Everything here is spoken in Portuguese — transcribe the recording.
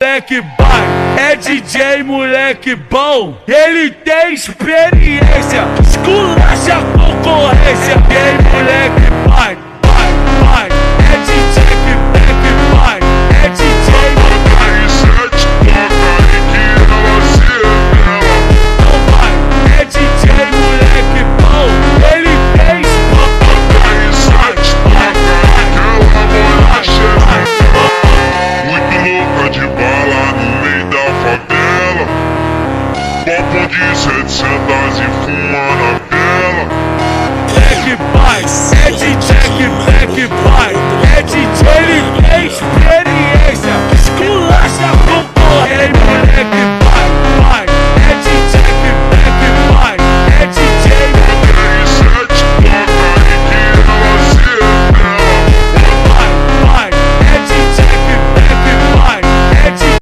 Moleque vai, é DJ moleque bom, ele tem experiência, esculacha a concorrência. DJ moleque vai, é DJ que vai, é DJ moleque. Sete toca aí que ela se revela. Não vai, é DJ moleque bom, ele tem Sete toca aí que ela molha cheirando. Muito louca de bala no meio da favela. Copo de 700 e fuma na vela. Black vai, é DJ que vai, é DJ ele tem experiência.